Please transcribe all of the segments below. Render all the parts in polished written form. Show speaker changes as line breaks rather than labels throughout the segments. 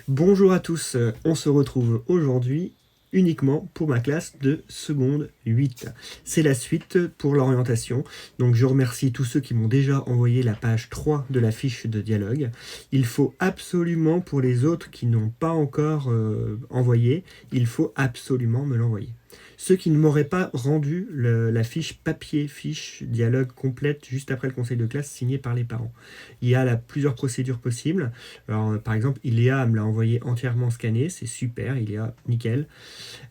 Bonjour à tous, on se retrouve aujourd'hui uniquement pour ma classe de seconde 8. C'est la suite pour l'orientation, donc je remercie tous ceux qui m'ont déjà envoyé la page 3 de la fiche de dialogue. Il faut absolument, pour les autres qui n'ont pas encore envoyé, il faut absolument me l'envoyer. Ceux qui ne m'auraient pas rendu la fiche papier, fiche dialogue complète juste après le conseil de classe signée par les parents. Il y a plusieurs procédures possibles. Alors, par exemple, Iléa me l'a envoyé entièrement scanné, c'est super, Iléa, nickel.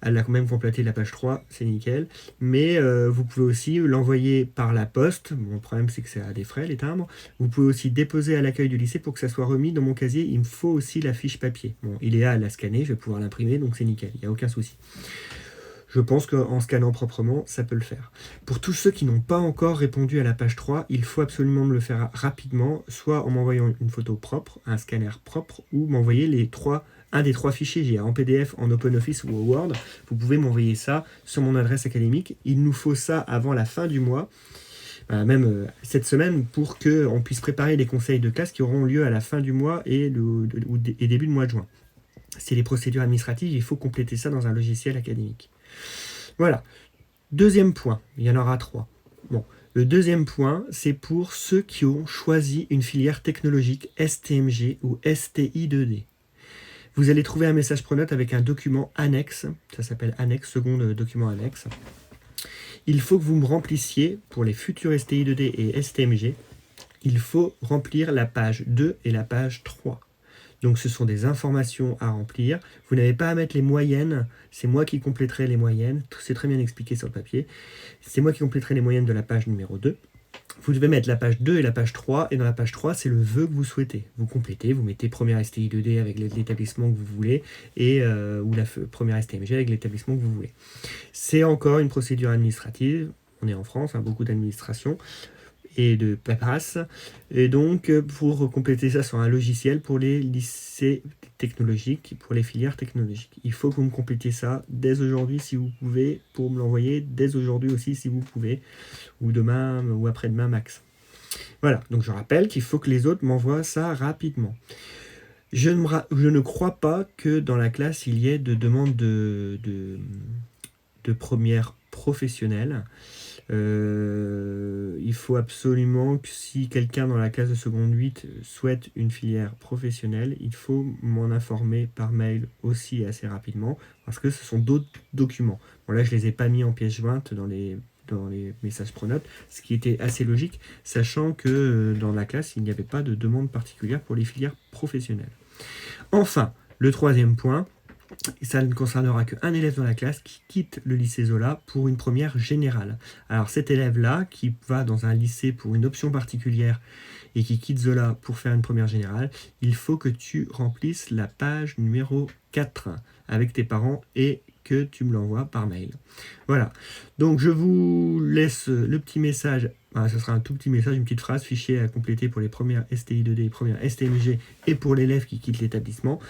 Elle a quand même complété la page 3, c'est nickel. Mais vous pouvez aussi l'envoyer par la poste. Bon, le problème, c'est que ça a des frais, les timbres. Vous pouvez aussi déposer à l'accueil du lycée pour que ça soit remis dans mon casier. Il me faut aussi la fiche papier. Bon, Iléa, elle l'a scanné, je vais pouvoir l'imprimer, donc c'est nickel, il n'y a aucun souci. Je pense qu'en scannant proprement, ça peut le faire. Pour tous ceux qui n'ont pas encore répondu à la page 3, il faut absolument me le faire rapidement, soit en m'envoyant une photo propre, un scanner propre, ou m'envoyer un des trois fichiers, j'ai en PDF, en OpenOffice ou au Word. Vous pouvez m'envoyer ça sur mon adresse académique. Il nous faut ça avant la fin du mois, même cette semaine, pour qu'on puisse préparer les conseils de classe qui auront lieu à la fin du mois et début du mois de juin. C'est les procédures administratives, il faut compléter ça dans un logiciel académique. Voilà. Deuxième point, il y en aura 3. Bon, le deuxième point, c'est pour ceux qui ont choisi une filière technologique STMG ou STI2D. Vous allez trouver un message pronote avec un document annexe, ça s'appelle annexe, second document annexe. Il faut que vous me remplissiez, pour les futurs STI2D et STMG, il faut remplir la page 2 et la page 3. Donc ce sont des informations à remplir. Vous n'avez pas à mettre les moyennes, c'est moi qui compléterai les moyennes. C'est très bien expliqué sur le papier. C'est moi qui compléterai les moyennes de la page numéro 2. Vous devez mettre la page 2 et la page 3, et dans la page 3, c'est le vœu que vous souhaitez. Vous complétez, vous mettez première STI2D avec l'établissement que vous voulez, ou la première STMG avec l'établissement que vous voulez. C'est encore une procédure administrative. On est en France, beaucoup d'administration et de paperasse, et donc pour compléter ça sur un logiciel pour les lycées technologiques, pour les filières technologiques. Il faut que vous me complétiez ça dès aujourd'hui si vous pouvez, pour me l'envoyer dès aujourd'hui aussi si vous pouvez, ou demain ou après-demain max. Voilà, donc je rappelle qu'il faut que les autres m'envoient ça rapidement. Je ne crois pas que dans la classe il y ait de demande de première professionnelle. Il faut absolument que si quelqu'un dans la classe de seconde 8 souhaite une filière professionnelle, il faut m'en informer par mail aussi assez rapidement, parce que ce sont d'autres documents. Bon, là, je ne les ai pas mis en pièce jointe dans les messages pronotes, ce qui était assez logique, sachant que dans la classe, il n'y avait pas de demande particulière pour les filières professionnelles. Enfin, le troisième point, ça ne concernera qu'un élève dans la classe qui quitte le lycée Zola pour une première générale. Alors cet élève-là, qui va dans un lycée pour une option particulière et qui quitte Zola pour faire une première générale, il faut que tu remplisses la page numéro 4 avec tes parents et que tu me l'envoies par mail. Voilà, donc je vous laisse le petit message. Ce sera un tout petit message, une petite phrase, fichier à compléter pour les premières STI2D, les premières STMG et pour l'élève qui quitte l'établissement.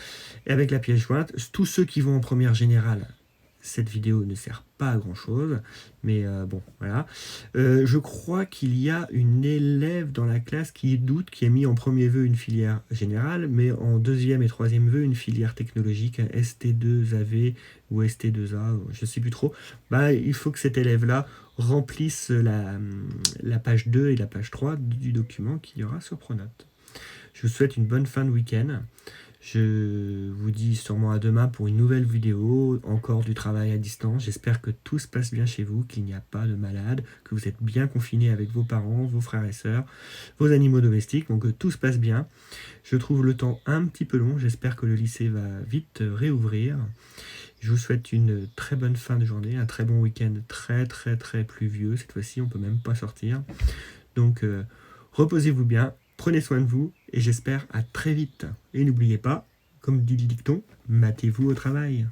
Et avec la pièce jointe, tous ceux qui vont en première générale, cette vidéo ne sert pas à grand chose, mais bon, voilà. Je crois qu'il y a une élève dans la classe qui doute, qui a mis en premier vœu une filière générale, mais en deuxième et troisième vœu une filière technologique, ST2AV ou ST2A, je ne sais plus trop. Il faut que cet élève-là remplisse la page 2 et la page 3 du document qu'il y aura sur Pronote. Je vous souhaite une bonne fin de week-end. Je vous dis sûrement à demain pour une nouvelle vidéo, encore du travail à distance. J'espère que tout se passe bien chez vous, qu'il n'y a pas de malades, que vous êtes bien confinés avec vos parents, vos frères et sœurs, vos animaux domestiques, donc que tout se passe bien. Je trouve le temps un petit peu long, j'espère que le lycée va vite réouvrir. Je vous souhaite une très bonne fin de journée, un très bon week-end très très très pluvieux. Cette fois-ci, on ne peut même pas sortir. Donc, reposez-vous bien. Prenez soin de vous et j'espère à très vite. Et n'oubliez pas, comme dit le dicton, matez-vous au travail.